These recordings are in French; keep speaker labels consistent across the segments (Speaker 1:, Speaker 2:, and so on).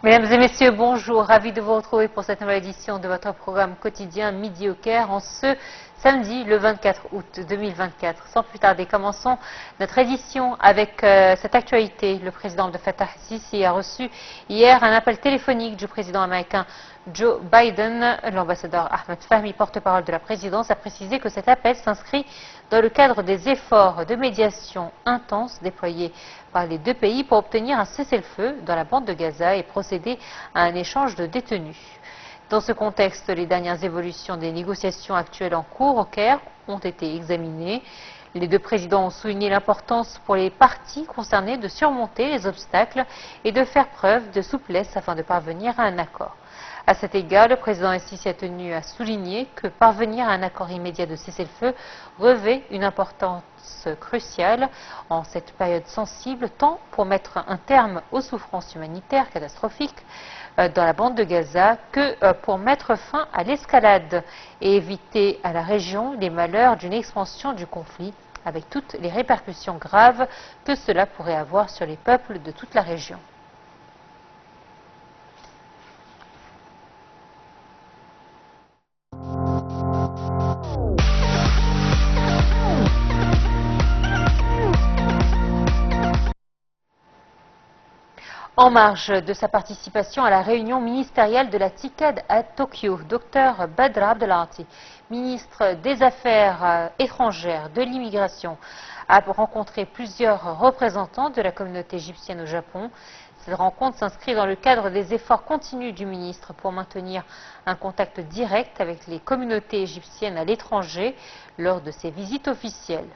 Speaker 1: Mesdames et messieurs, bonjour. Ravi de vous retrouver pour cette nouvelle édition de votre programme quotidien Midi au Caire en ce samedi le 24 août 2024. Sans plus tarder, commençons notre édition avec cette actualité. Le président Abdel Fattah el-Sisi a reçu hier un appel téléphonique du président américain Joe Biden. L'ambassadeur Ahmed Fahmy, porte-parole de la présidence, a précisé que cet appel s'inscrit dans le cadre des efforts de médiation intenses déployés par les deux pays pour obtenir un cessez-le-feu dans la bande de Gaza et procéder à un échange de détenus. Dans ce contexte, les dernières évolutions des négociations actuelles en cours au Caire ont été examinées. Les deux présidents ont souligné l'importance pour les parties concernées de surmonter les obstacles et de faire preuve de souplesse afin de parvenir à un accord. À cet égard, le président el-Sisi a tenu à souligner que parvenir à un accord immédiat de cessez-le-feu revêt une importance cruciale en cette période sensible, tant pour mettre un terme aux souffrances humanitaires catastrophiques dans la bande de Gaza que pour mettre fin à l'escalade et éviter à la région les malheurs d'une expansion du conflit, avec toutes les répercussions graves que cela pourrait avoir sur les peuples de toute la région. En marge de sa participation à la réunion ministérielle de la TICAD à Tokyo, Dr Badr Abdelati, ministre des Affaires étrangères, de l'immigration, a rencontré plusieurs représentants de la communauté égyptienne au Japon. Cette rencontre s'inscrit dans le cadre des efforts continus du ministre pour maintenir un contact direct avec les communautés égyptiennes à l'étranger lors de ses visites officielles.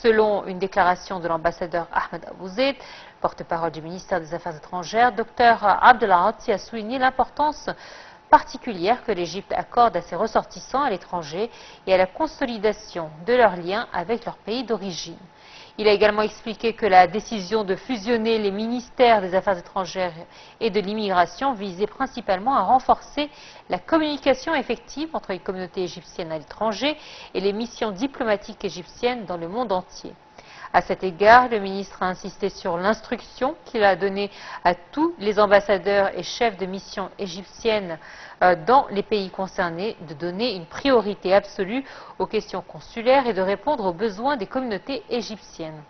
Speaker 1: Selon une déclaration de l'ambassadeur Ahmed Abou Zeid, porte-parole du ministère des Affaires étrangères, Dr Abdelati a souligné l'importance particulière que l'Égypte accorde à ses ressortissants à l'étranger et à la consolidation de leurs liens avec leur pays d'origine. Il a également expliqué que la décision de fusionner les ministères des Affaires étrangères et de l'immigration visait principalement à renforcer la communication effective entre les communautés égyptiennes à l'étranger et les missions diplomatiques égyptiennes dans le monde entier. À cet égard, le ministre a insisté sur l'instruction qu'il a donnée à tous les ambassadeurs et chefs de mission égyptiennes dans les pays concernés de donner une priorité absolue aux questions consulaires et de répondre aux besoins des communautés égyptiennes.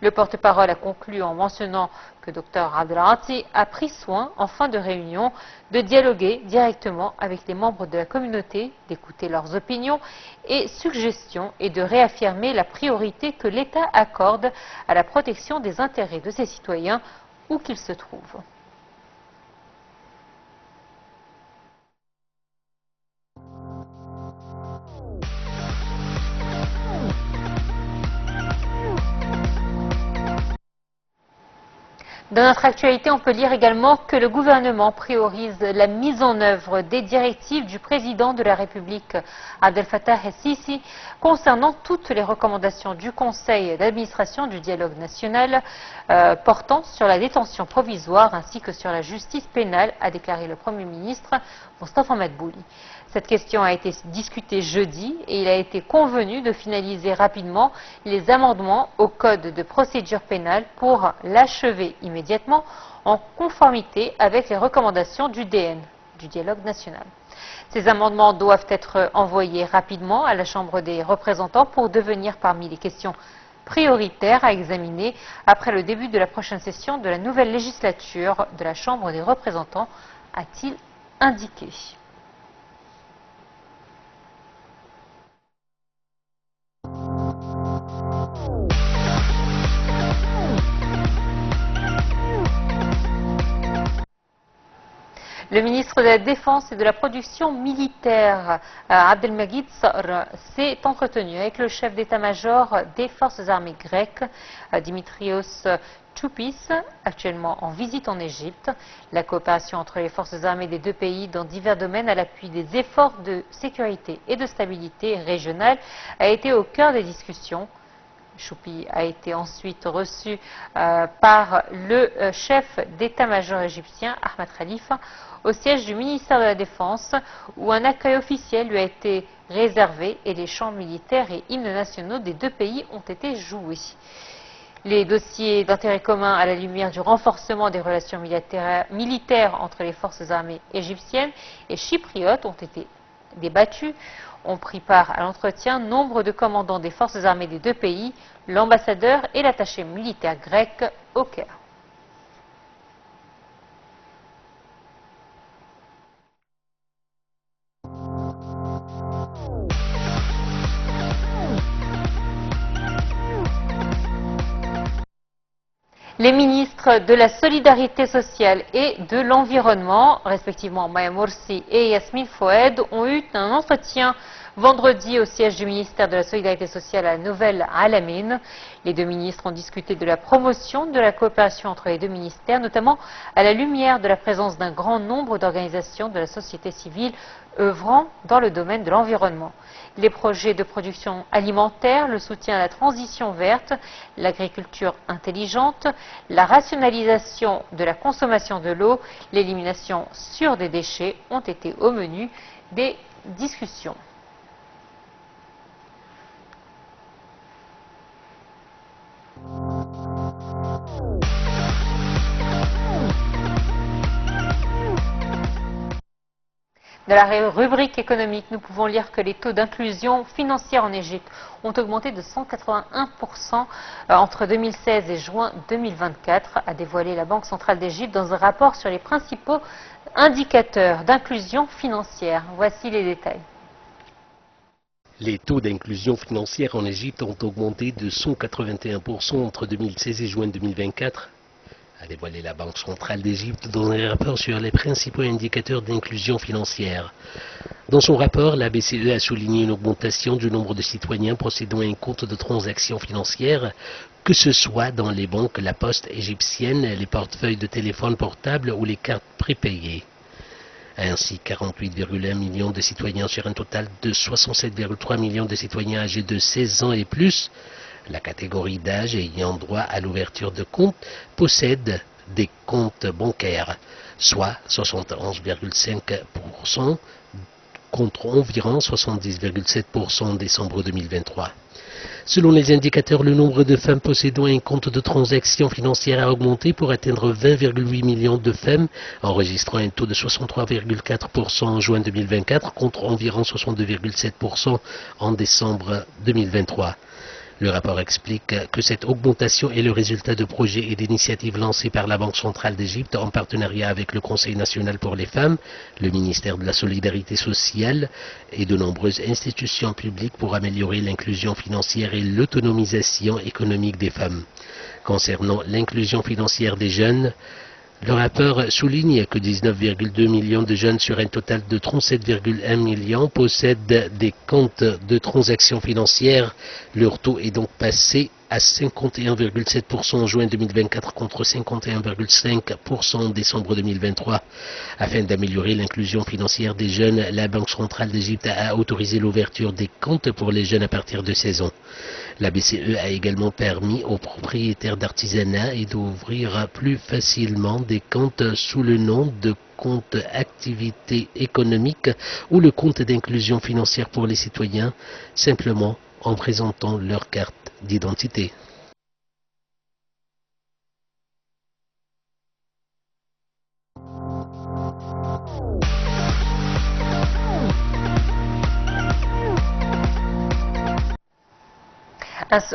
Speaker 1: Le porte-parole a conclu en mentionnant que Dr Abdelati a pris soin, en fin de réunion, de dialoguer directement avec les membres de la communauté, d'écouter leurs opinions et suggestions et de réaffirmer la priorité que l'État accorde à la protection des intérêts de ses citoyens, où qu'ils se trouvent. Dans notre actualité, on peut lire également que le gouvernement priorise la mise en œuvre des directives du président de la République, Abdel Fattah el-Sisi, concernant toutes les recommandations du Conseil d'administration du dialogue national portant sur la détention provisoire ainsi que sur la justice pénale, a déclaré le Premier ministre Mostafa Madbouli. Cette question a été discutée jeudi et il a été convenu de finaliser rapidement les amendements au Code de procédure pénale pour l'achever immédiatement en conformité avec les recommandations du DN, du dialogue national. Ces amendements doivent être envoyés rapidement à la Chambre des représentants pour devenir parmi les questions prioritaires à examiner après le début de la prochaine session de la nouvelle législature de la Chambre des représentants, a-t-il indiqué. Le ministre de la Défense et de la Production militaire, Abdelmajid Sar, s'est entretenu avec le chef d'état-major des forces armées grecques, Dimitrios Choupis, actuellement en visite en Égypte. La coopération entre les forces armées des deux pays dans divers domaines à l'appui des efforts de sécurité et de stabilité régionale a été au cœur des discussions. Choupi a été ensuite reçu par le chef d'état-major égyptien, Ahmed Khalifa, au siège du ministère de la Défense, où un accueil officiel lui a été réservé et les chants militaires et hymnes nationaux des deux pays ont été joués. Les dossiers d'intérêt commun à la lumière du renforcement des relations militaires entre les forces armées égyptiennes et chypriotes ont été débattus. Ont pris part à l'entretien nombre de commandants des forces armées des deux pays, l'ambassadeur et l'attaché militaire grec au Caire. Les ministres de la Solidarité sociale et de l'Environnement, respectivement Maya Morsi et Yasmine Foued, ont eu un entretien vendredi au siège du ministère de la Solidarité sociale à la Nouvelle Alamine. Les deux ministres ont discuté de la promotion de la coopération entre les deux ministères, notamment à la lumière de la présence d'un grand nombre d'organisations de la société civile œuvrant dans le domaine de l'environnement. Les projets de production alimentaire, le soutien à la transition verte, l'agriculture intelligente, la rationalisation de la consommation de l'eau, l'élimination sûre des déchets ont été au menu des discussions. Dans la rubrique économique, nous pouvons lire que les taux d'inclusion financière en Égypte ont augmenté de 181% entre 2016 et juin 2024, a dévoilé la Banque centrale d'Égypte dans un rapport sur les principaux indicateurs d'inclusion financière. Voici les détails.
Speaker 2: Les taux d'inclusion financière en Égypte ont augmenté de 181% entre 2016 et juin 2024, a dévoilé la Banque centrale d'Égypte dans un rapport sur les principaux indicateurs d'inclusion financière. Dans son rapport, la BCE a souligné une augmentation du nombre de citoyens possédant un compte de transactions financières, que ce soit dans les banques, la poste égyptienne, les portefeuilles de téléphone portable ou les cartes prépayées. Ainsi, 48,1 millions de citoyens sur un total de 67,3 millions de citoyens âgés de 16 ans et plus, la catégorie d'âge ayant droit à l'ouverture de compte possède des comptes bancaires, soit 71,5% contre environ 70,7% en décembre 2023. Selon les indicateurs, le nombre de femmes possédant un compte de transaction financière a augmenté pour atteindre 20,8 millions de femmes, enregistrant un taux de 63,4% en juin 2024 contre environ 62,7% en décembre 2023. Le rapport explique que cette augmentation est le résultat de projets et d'initiatives lancés par la Banque centrale d'Égypte en partenariat avec le Conseil national pour les femmes, le ministère de la Solidarité sociale et de nombreuses institutions publiques pour améliorer l'inclusion financière et l'autonomisation économique des femmes. Concernant l'inclusion financière des jeunes, le rapport souligne que 19,2 millions de jeunes sur un total de 37,1 millions possèdent des comptes de transactions financières. Leur taux est donc passé à 51,7% en juin 2024 contre 51,5% en décembre 2023. Afin d'améliorer l'inclusion financière des jeunes, la Banque centrale d'Égypte a autorisé l'ouverture des comptes pour les jeunes à partir de 16 ans. La BCE a également permis aux propriétaires d'artisanat d'ouvrir plus facilement des comptes sous le nom de compte activité économique ou le compte d'inclusion financière pour les citoyens, simplement en présentant leur carte d'identité.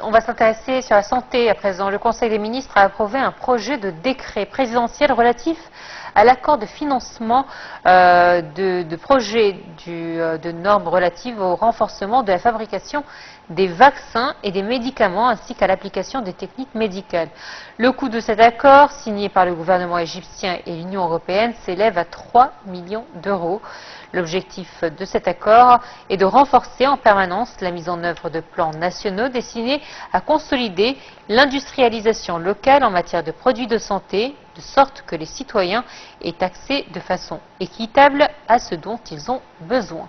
Speaker 1: On va s'intéresser sur la santé à présent. Le Conseil des ministres a approuvé un projet de décret présidentiel relatif à l'accord de financement de projets de normes relatives au renforcement de la fabrication des vaccins et des médicaments ainsi qu'à l'application des techniques médicales. Le coût de cet accord, signé par le gouvernement égyptien et l'Union européenne, s'élève à 3 millions d'euros. L'objectif de cet accord est de renforcer en permanence la mise en œuvre de plans nationaux destinés à consolider l'industrialisation locale en matière de produits de santé, de sorte que les citoyens aient accès de façon équitable à ce dont ils ont besoin.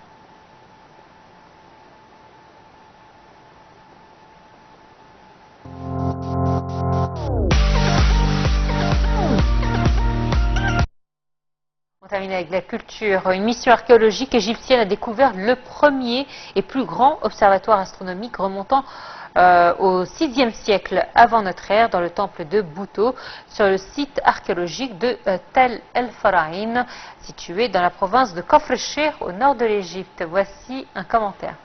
Speaker 1: On termine avec la culture. Une mission archéologique égyptienne a découvert le premier et plus grand observatoire astronomique remontant au VIe siècle avant notre ère dans le temple de Bouto, sur le site archéologique de Tel El Faraïn, situé dans la province de Kafr el-Sheikh au nord de l'Égypte. Voici un commentaire.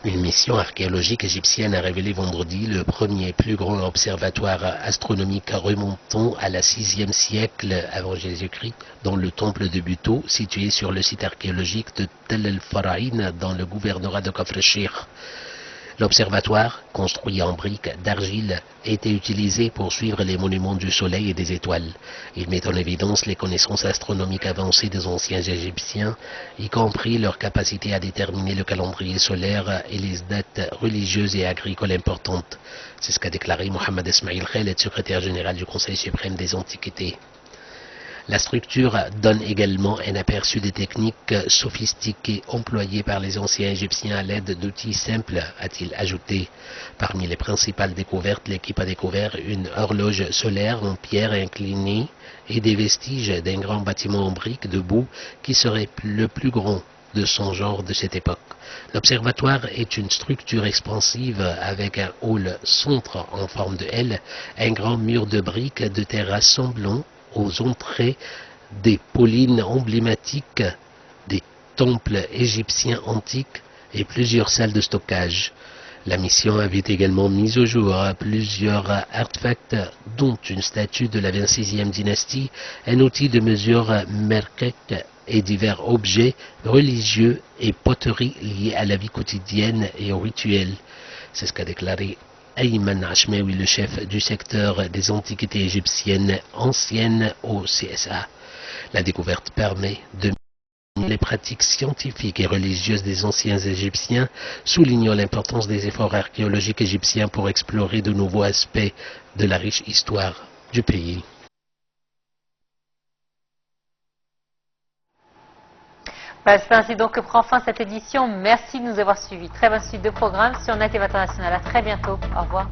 Speaker 2: Une mission archéologique égyptienne a révélé vendredi le premier et plus grand observatoire astronomique remontant à la VIe siècle avant Jésus-Christ dans le temple de Bouto, situé sur le site archéologique de Tel El Faraïn dans le gouvernorat de Kafr el-Sheikh. L'observatoire, construit en briques d'argile, a été utilisé pour suivre les monuments du soleil et des étoiles. Il met en évidence les connaissances astronomiques avancées des anciens Égyptiens, y compris leur capacité à déterminer le calendrier solaire et les dates religieuses et agricoles importantes. C'est ce qu'a déclaré Mohamed Esmail Khaled, secrétaire général du Conseil suprême des Antiquités. La structure donne également un aperçu des techniques sophistiquées employées par les anciens Égyptiens à l'aide d'outils simples, a-t-il ajouté. Parmi les principales découvertes, l'équipe a découvert une horloge solaire en pierre inclinée et des vestiges d'un grand bâtiment en briques debout qui serait le plus grand de son genre de cette époque. L'observatoire est une structure expansive avec un hall centre en forme de L, un grand mur de briques de terre rassemblant aux entrées des collines emblématiques des temples égyptiens antiques et plusieurs salles de stockage. La mission avait également mis au jour plusieurs artefacts, dont une statue de la 26e dynastie, un outil de mesure merkek et divers objets religieux et poteries liés à la vie quotidienne et aux rituels. C'est ce qu'a déclaré Ayman Ashmewi, le chef du secteur des antiquités égyptiennes anciennes au CSA. La découverte permet de les pratiques scientifiques et religieuses des anciens Égyptiens, soulignant l'importance des efforts archéologiques égyptiens pour explorer de nouveaux aspects de la riche histoire du pays.
Speaker 1: C'est ainsi donc que prend fin cette édition. Merci de nous avoir suivis. Très bonne suite de programmes sur Net TV International. À très bientôt. Au revoir.